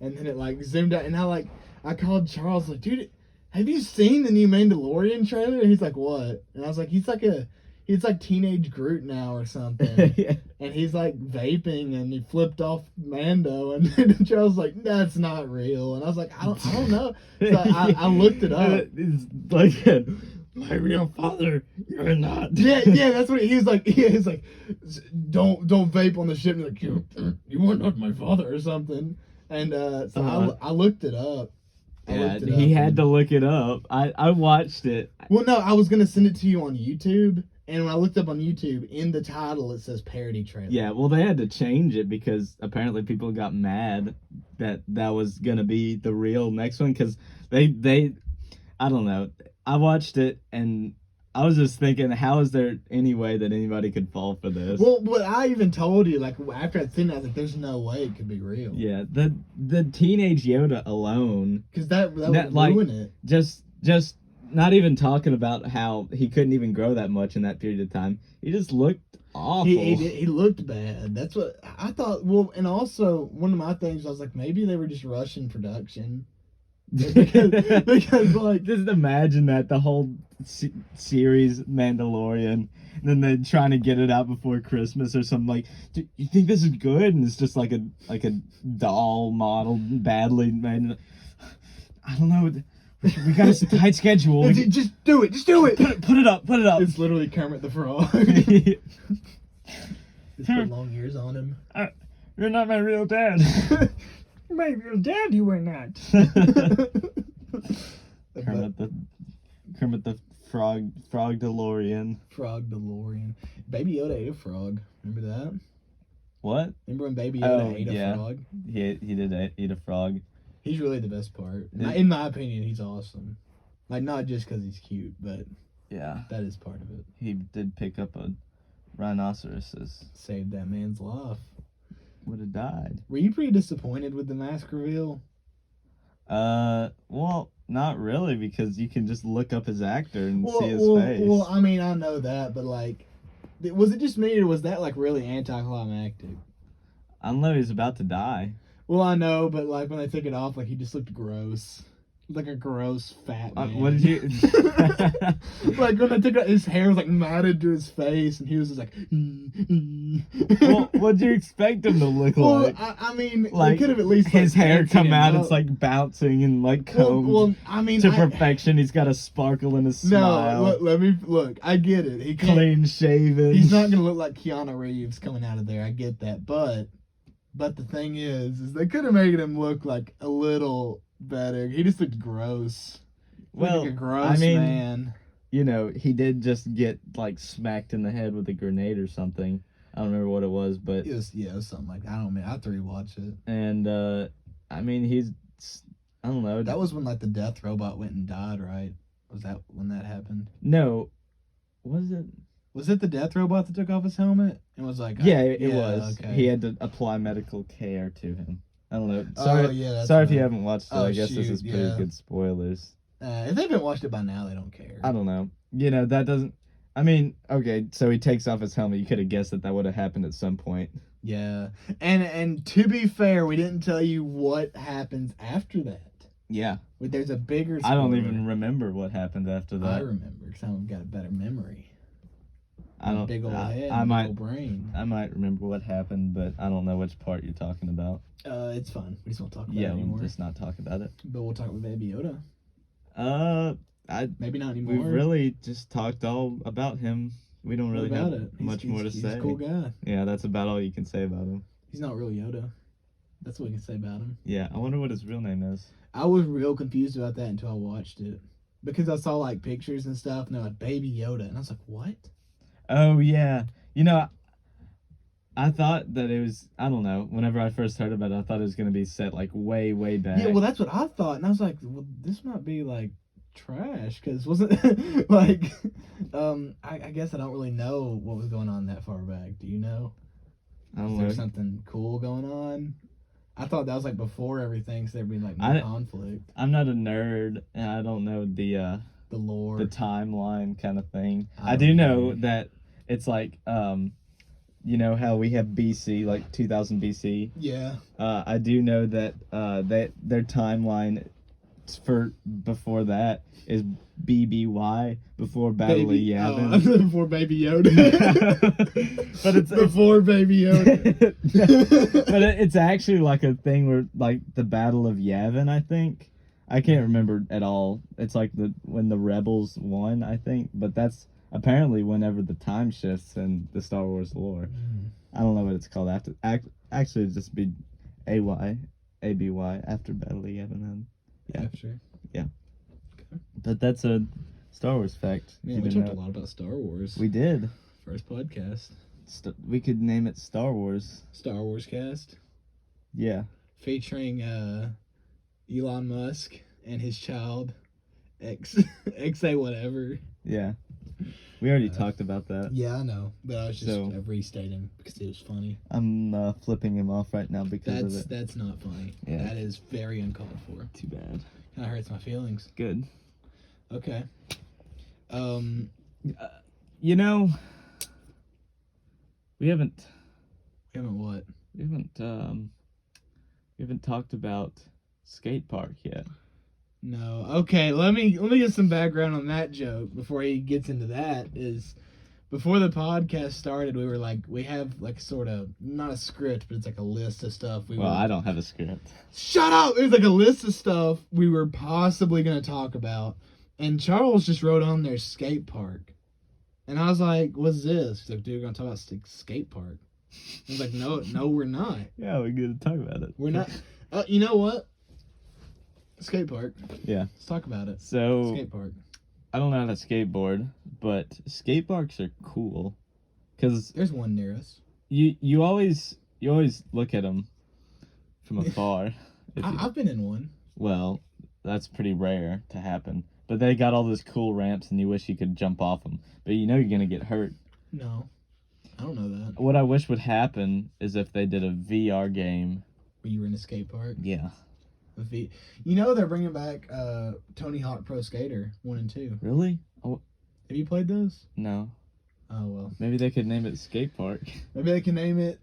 and then it like zoomed out, and I called Charles like, "Dude, have you seen the new Mandalorian trailer?" And he's like, "What?" And I was like, he's like teenage Groot now or something. Yeah. And he's like vaping, and he flipped off Mando, and then Charles was like, "That's not real." And I was like, I don't know. So I looked it up. It's like, my real father, you're not. Yeah, that's what he was like. Yeah, he's like, don't vape on the ship. And he's like, you are not my father or something. And so I looked it up. He had to look it up. I watched it. Well, no, I was gonna send it to you on YouTube. And when I looked up on YouTube, in the title it says parody trailer. Yeah, well, they had to change it because apparently people got mad that was gonna be the real next one, because they I don't know. I watched it and I was just thinking, how is there any way that anybody could fall for this? Well, but I even told you, like, after I'd seen it, I was like, there's no way it could be real. Yeah, the teenage Yoda alone, because that would ruin it. Just not even talking about how he couldn't even grow that much in that period of time. He just looked awful. He looked bad. That's what I thought. Well, and also one of my things, I was like, maybe they were just rushing production. because like, just imagine that the whole series Mandalorian, and then they're trying to get it out before Christmas or something. Like, do you think this is good? And it's just like a doll model badly made. I don't know. We got a tight schedule. Just do it. Just do it. Put it up. It's literally Kermit the Frog. Just put long ears on him. You're not my real dad. My real dad, you were not. Kermit the Frog DeLorean. Frog DeLorean. Baby Yoda ate a frog. Remember that? What? Remember when Baby Yoda ate a frog? He did eat a frog. He's really the best part. In my opinion, he's awesome. Like, not just because he's cute, but yeah, that is part of it. He did pick up a rhinoceros. Saved that man's life. Would have died. Were you pretty disappointed with the mask reveal? Well, not really, because you can just look up his actor and see his face. Well, I mean, I know that, but like, was it just me, or was that like really anticlimactic? I don't know. He's about to die. Well, I know, but like when they took it off, like he just looked gross. Like a gross fat man. What did you... Like when I took out, his hair was like matted to his face, and he was just like... Well, what'd you expect him to look like? I mean, like, could have at least... His hair come out, it's like bouncing and like combed well, I mean, to perfection. He's got a sparkle in his smile. No, let me... Look, I get it. He can't... Clean shaven. He's not going to look like Keanu Reeves coming out of there. I get that. But the thing is they could have made him look like a little... better. He just looked gross. Well, like a gross man. You know, he did just get like smacked in the head with a grenade or something. I don't remember what it was, but it was something like that. I don't know. I have to rewatch it. And I mean, I don't know. That was when like the death robot went and died, right? Was that when that happened? No, was it? Was it the death robot that took off his helmet and was like? Yeah, it was. Okay. He had to apply medical care to him. I don't know. Sorry if you haven't watched it. I guess shoot, this is pretty good spoilers. If they haven't watched it by now, they don't care. I don't know. You know, that doesn't... I mean, okay, so he takes off his helmet. You could have guessed that would have happened at some point. Yeah. And to be fair, we didn't tell you what happens after that. Yeah. There's a bigger spoiler. I don't even remember what happened after that. I remember, because I've got a better memory. I don't... Big old head, big old brain. I might remember what happened, but I don't know which part you're talking about. It's fun. We just won't talk about it anymore. Yeah, we'll just not talk about it. But we'll talk about Baby Yoda. Maybe not anymore. We've really just talked all about him. We don't really have much more to say. He's a cool guy. Yeah, that's about all you can say about him. He's not real Yoda. That's what we can say about him. Yeah, I wonder what his real name is. I was real confused about that until I watched it. Because I saw like pictures and stuff, and they're like, Baby Yoda. And I was like, what? Oh, yeah. You know, I thought that it was, I don't know, whenever I first heard about it, I thought it was going to be set like way, way back. Yeah, well, that's what I thought. And I was like, well, this might be like trash because wasn't like I guess I don't really know what was going on that far back. Do you know? I don't Is know. there something cool going on? I thought that was like before everything, so there'd be like no conflict. I'm not a nerd, and I don't know the lore, the timeline kind of thing. I don't do know know. that it's like you know how we have BC, like 2000 BC. Yeah. I do know that their timeline for before that is BBY, before Battle of Yavin. Oh, before Baby Yoda. But it's before Baby Yoda. But it's actually like a thing where like the Battle of Yavin, I think. I can't remember at all. It's like when the rebels won, I think. But that's apparently whenever the time shifts in the Star Wars lore. I don't know what it's called after. Actually, it'd just be ABY after Battle of Yavin. Then. Yeah, sure. Yeah. Okay. But that's a Star Wars fact. Man, we talked a lot about Star Wars. We did. First podcast. We could name it Star Wars. Star Wars cast. Yeah. Featuring Elon Musk and his child, XA whatever. Yeah. We already talked about that. Yeah, I know. But I was just restating because it was funny. I'm flipping him off right now because of it. That's not funny. Yeah. That is very uncalled for. Too bad. Kind of hurts my feelings. Good. Okay. You know, we haven't what? We haven't talked about skate park yet. No. Okay, let me get some background on that joke before he gets into that. Is before the podcast started, we were like, we have like sort of not a script, but it's like a list of stuff. I don't have a script. Shut up! It was like a list of stuff we were possibly going to talk about, and Charles just wrote on there skate park, and I was like, "What's this?" He's like, "Dude, we're going to talk about skate park." I was like, "No, we're not." Yeah, we're going to talk about it. We're not. You know what? Skate park. Yeah. Let's talk about it. So skate park. I don't know how to skateboard, but skate parks are cool, cause there's one near us. You always look at them from afar. I've been in one. Well, that's pretty rare to happen. But they got all those cool ramps, and you wish you could jump off them. But you know you're gonna get hurt. No, I don't know that. What I wish would happen is if they did a VR game. Where you were in a skate park. Yeah. You know they're bringing back Tony Hawk Pro Skater 1 and 2. Really? Oh. Have you played those? No. Oh well. Maybe they could name it Skate Park. Maybe they can name it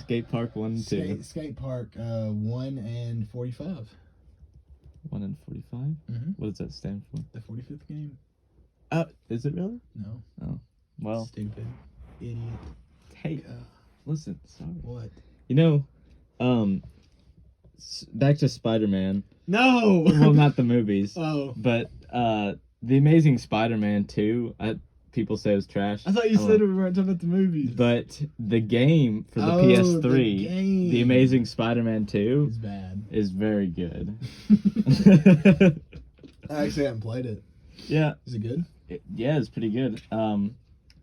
Skate Park 1 and 2. Skate Park 1 and 45. 1 and 45? Mm-hmm. What does that stand for? The 45th game. Is it really? No. Oh. Well. Stupid. Idiot. Hey, listen, sorry. What? You know, back to Spider-Man. No! Well, not the movies. Oh. But The Amazing Spider-Man 2, people say it was trash. I thought you said we weren't talking about the movies. But the game for the PS3, The Amazing Spider-Man 2, is bad. Is very good. I actually haven't played it. Yeah. Is it good? Yeah, it's pretty good.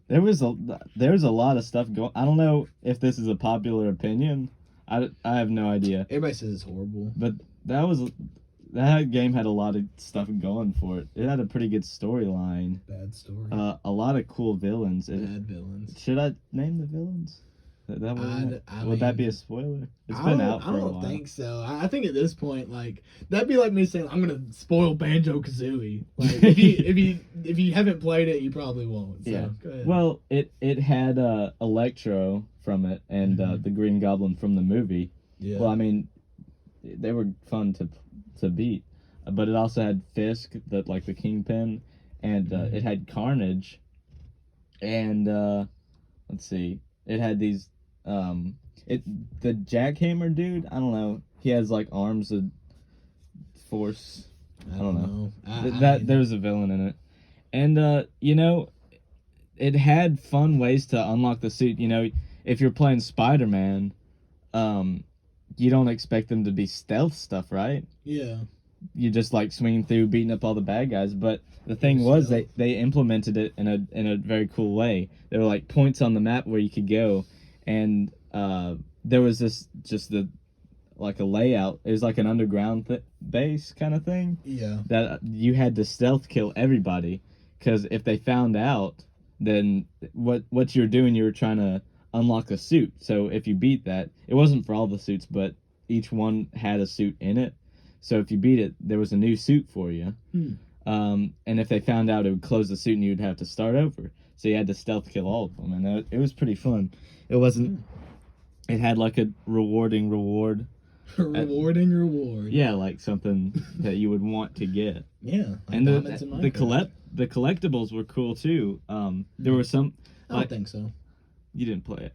There was a lot of stuff going. I don't know if this is a popular opinion. I have no idea. Everybody says it's horrible. But that game had a lot of stuff going for it. It had a pretty good storyline. Bad story. A lot of cool villains. Bad villains. Should I name the villains? Would that be a spoiler? It's been out for a while. I don't think so. I think at this point, like, that'd be like me saying I'm gonna spoil Banjo-Kazooie. Like, if you haven't played it, you probably won't. So, yeah. Go ahead. Well, it had Electro from it and the Green Goblin from the movie. Yeah. Well, I mean, they were fun to beat, but it also had Fisk, the Kingpin, and it had Carnage, and let's see, it had these. The Jackhammer dude, I don't know. He has arms of force. I don't know. There was a villain in it, and you know, it had fun ways to unlock the suit. You know, if you're playing Spider-Man, you don't expect them to be stealth stuff, right? Yeah. You just swinging through, beating up all the bad guys. But the thing was, they implemented it in a very cool way. There were points on the map where you could go. And there was like a layout. It was like an underground base kind of thing. Yeah. That you had to stealth kill everybody, because if they found out, then what you're doing, you were trying to unlock a suit. So if you beat that, it wasn't for all the suits, but each one had a suit in it. So if you beat it, there was a new suit for you. And if they found out, it would close the suit and you'd have to start over. So you had to stealth kill all of them, and it was pretty fun. It wasn't. It had like a rewarding reward. Rewarding reward. Yeah, like something that you would want to get. Yeah, like and the collectibles were cool too. There were some. I don't think so. You didn't play it.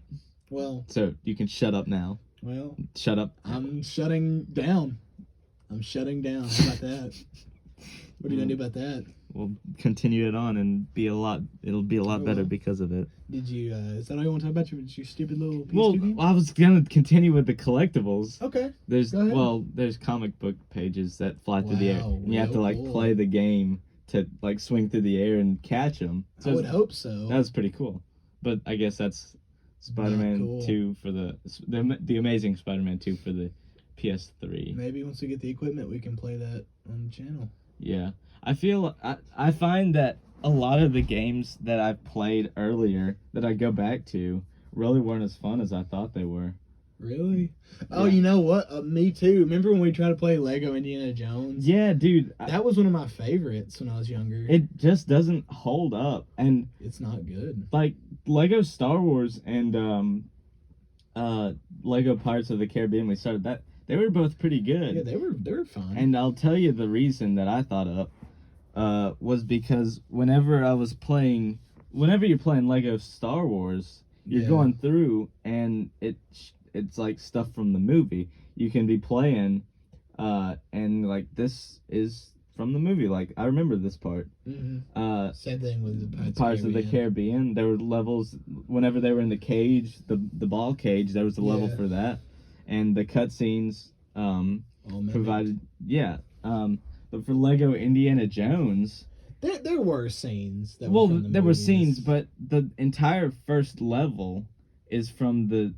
Well, so you can shut up now. Well, shut up. I'm shutting down. I'm shutting down. How about that? What are you gonna do about that? We'll continue it on and it'll be a lot better because of it. Did you, is that all you want to talk about? Your stupid little PS2 game? I was gonna continue with the collectibles. Okay. There's comic book pages that fly through the air. And you have to play the game to swing through the air and catch them. So I would hope so. That was pretty cool. But I guess that's Spider-Man 2 for the Amazing Spider-Man 2 for the PS3. Maybe once we get the equipment, we can play that on the channel. Yeah. I find that a lot of the games that I've played earlier that I go back to really weren't as fun as I thought they were. Really? Oh, you know what? Me too. Remember when we tried to play Lego Indiana Jones? Yeah, dude. That was one of my favorites when I was younger. It just doesn't hold up, and it's not good. Like Lego Star Wars and Lego Pirates of the Caribbean, we started that. They were both pretty good. Yeah, they were fun. And I'll tell you the reason that I thought up was because whenever you're playing Lego Star Wars, you're going through and it's like stuff from the movie. You can be playing and like this is from the movie. Like I remember this part. Mm-hmm. Same thing with the Pirates of the Caribbean. There were levels whenever they were in the cage, the ball cage. There was a level for that, and the cutscenes provided. Yeah. But for Lego Indiana Jones, there were scenes. There were scenes, but the entire first level is from the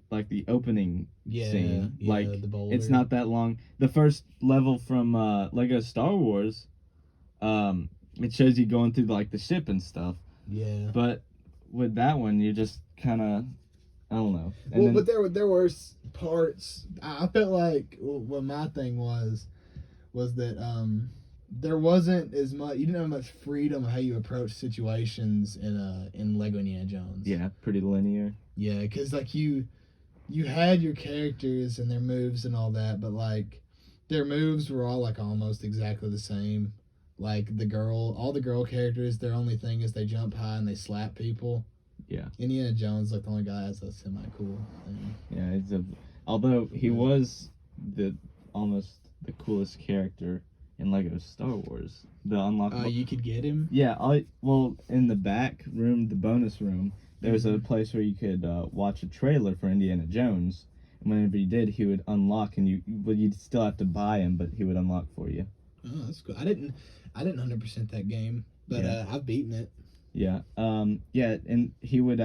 opening scene. The boulder. It's not that long. The first level from Lego Star Wars, it shows you going through the ship and stuff. Yeah. But with that one, you're just kind of, I don't know. And but there were parts. I felt like what my thing was that there wasn't as much. You didn't have much freedom how you approach situations in Lego Indiana Jones. Yeah, pretty linear. Yeah, because you had your characters and their moves and all that, but their moves were all almost exactly the same. Like all the girl characters, their only thing is they jump high and they slap people. Yeah. Indiana Jones, the only guy has a semi-cool thing. Yeah, although he was almost the coolest character in Lego Star Wars. The unlockable. You could get him? Yeah, in the back room, the bonus room, there was a place where you could watch a trailer for Indiana Jones, and whenever you did, he would unlock, and you'd still have to buy him, but he would unlock for you. Oh, that's cool. I didn't 100% that game, but I've beaten it. Yeah. Yeah, and he would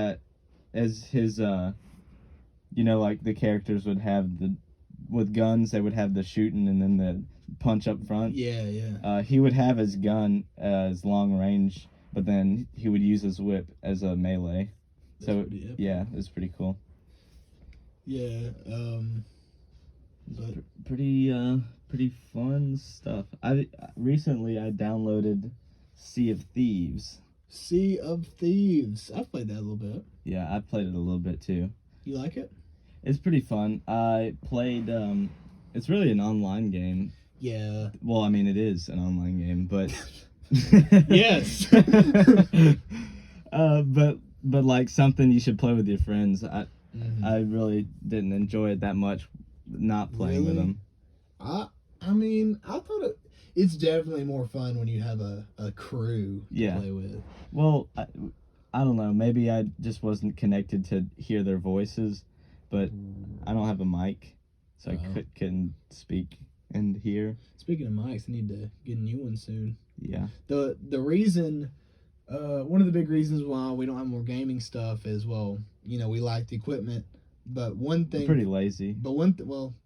as his the characters would have with guns, they would have the shooting and then the punch up front. Yeah. He would have his gun as long range, but then he would use his whip as a melee. Yeah, it was pretty cool. Yeah. But pretty fun stuff. Recently I downloaded Sea of Thieves. Sea of Thieves. I've played that a little bit. Yeah, I played it a little bit too. You like it? It's pretty fun. I played. It's really an online game. Yeah. Well, I mean, it is an online game, but. Yes. But something you should play with your friends. I really didn't enjoy it that much, not playing with them. I mean, I thought it's definitely more fun when you have a crew to play with. Well, I don't know. Maybe I just wasn't connected to hear their voices, but I don't have a mic, so I couldn't speak and hear. Speaking of mics, I need to get a new one soon. Yeah. The reason, one of the big reasons why we don't have more gaming stuff is, we like the equipment, But one thing, We're pretty lazy. But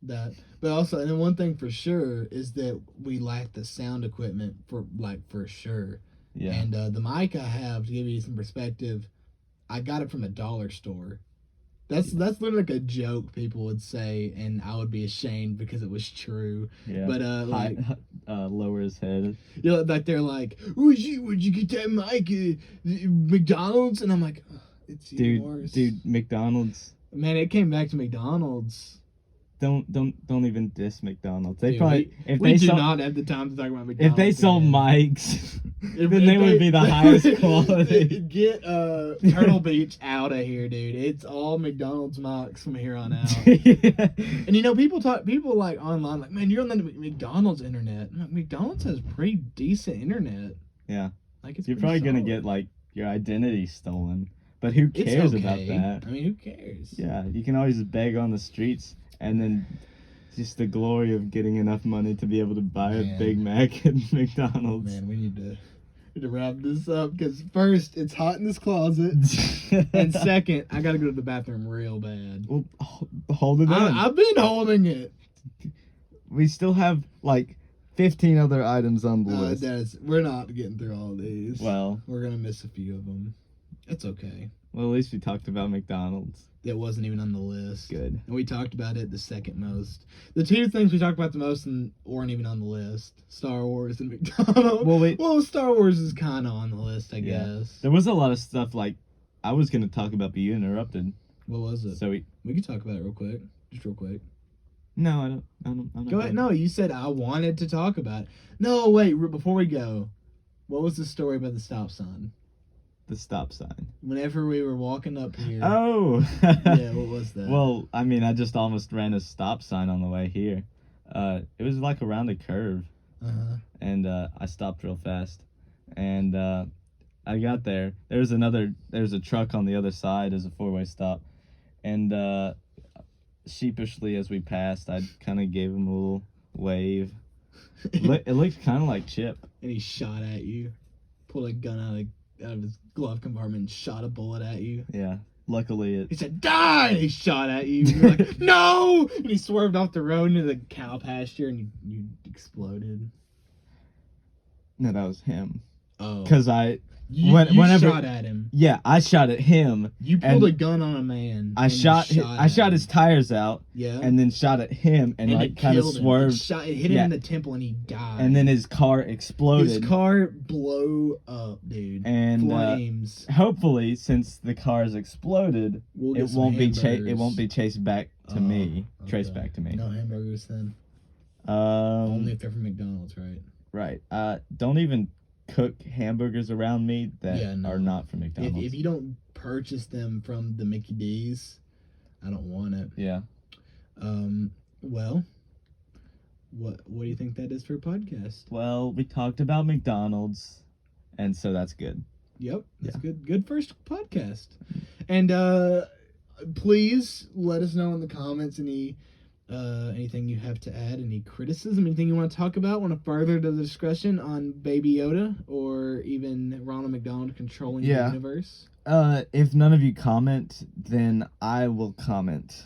that. But also, and then one thing for sure is that we lack the sound equipment for sure. Yeah. And the mic I have, to give you some perspective, I got it from a dollar store. That's literally like a joke people would say, and I would be ashamed because it was true. Yeah. But lower his head. You know, like they're like, "Where'd you get that mic? McDonald's?" And I'm like, oh, "It's yours." Dude, McDonald's. Man, it came back to McDonald's. Don't even diss McDonald's. They Dude, probably we do not have the time to talk about McDonald's. If they sold mics, if they would be the highest quality. Get Turtle Beach out of here, dude. It's all McDonald's mics from here on out. Yeah. And you know, people like online, like, man, you're on the McDonald's internet. McDonald's has pretty decent internet. Yeah. Like it's you're probably solid. gonna get like your identity stolen, but who cares about that? I mean, who cares? Yeah, you can always beg on the streets, and then just the glory of getting enough money to be able to buy a Big Mac at McDonald's. Man, we need to wrap this up, because first, it's hot in this closet, and second, I gotta go to the bathroom real bad. Well, hold it in. I've been holding it. We still have like 15 other items on the list. We're not getting through all of these. Well, we're gonna miss a few of them. It's okay. Well, at least we talked about McDonald's. It wasn't even on the list. Good. And we talked about it the second most. The two things we talked about the most weren't even on the list: Star Wars and McDonald's. Well, Star Wars is kind of on the list, I guess. There was a lot of stuff like I was gonna talk about, but you interrupted. What was it? So we can talk about it real quick. Just real quick. No, I don't. Go ahead. No, you said I wanted to talk about it. No, wait. Before we go, what was the story about the stop sign? The stop sign. Whenever we were walking up here. Oh. Yeah, what was that? Well, I mean, I just almost ran a stop sign on the way here. It was like around a curve. Uh-huh. And I stopped real fast. And I got there. There's a truck on the other side as a four-way stop. And sheepishly as we passed, I kind of gave him a little wave. It looked kind of like Chip. And he shot at you. Pulled a gun out of his glove compartment and shot a bullet at you. Yeah. Luckily he said, "Die!" And he shot at you. You're like, "No!" And he swerved off the road into the cow pasture and you exploded. No, that was him. Oh. Because whenever shot at him. Yeah, I shot at him. You pulled a gun on a man. I shot his tires out. Yeah. And then shot at him and like kind of swerved. It hit him in the temple and he died. And then his car exploded. His car blew up, dude. And flames. Hopefully, since the car's exploded, it won't be chased back to me. Okay. Traced back to me. No hamburgers then. Only if they're from McDonald's, right? Right. Don't even cook hamburgers around me that are not from McDonald's. If you don't purchase them from the Mickey D's, I don't want it. Yeah. Well, what do you think that is for a podcast? Well, we talked about McDonald's, and so that's good. Yep, that's good. Good first podcast. And please let us know in the comments anything you have to add, any criticism, anything you want to talk about, want to further the discussion on Baby Yoda or even Ronald McDonald controlling the universe. If none of you comment, then I will comment.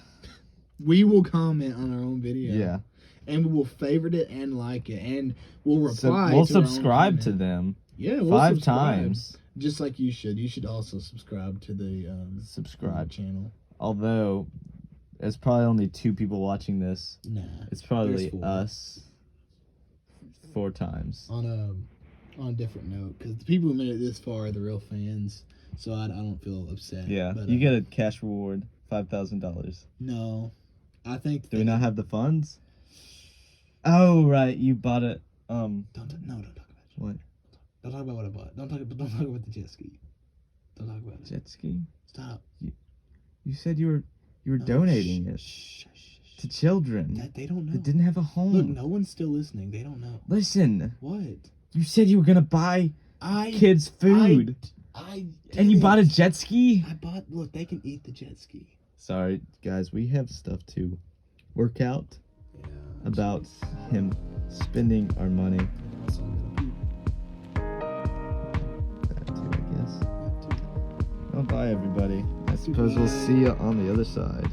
We will comment on our own video. Yeah. And we will favorite it and like it, and we'll reply. We'll subscribe to them. Yeah, we'll 5 subscribe. times. Just like you should. You should also subscribe to the subscribe channel. Although there's probably only 2 people watching this. Nah. It's probably us 4 times. On a different note, because the people who made it this far are the real fans, so I don't feel upset. Yeah, but, you get a cash reward, $5,000. No, I think. Do we not have the funds? Oh right, you bought it. Don't talk about it. What? Don't talk about what I bought. Don't talk about the jet ski. Don't talk about it. Jet ski? Stop. You said you were donating it to children. They don't know. That didn't have a home. Look, no one's still listening. They don't know. Listen. What? You said you were gonna buy kids food. And you bought a jet ski? Look, they can eat the jet ski. Sorry, guys, we have stuff to work out about him spending our money. That too, I guess. Well, bye, everybody. I suppose we'll see you on the other side.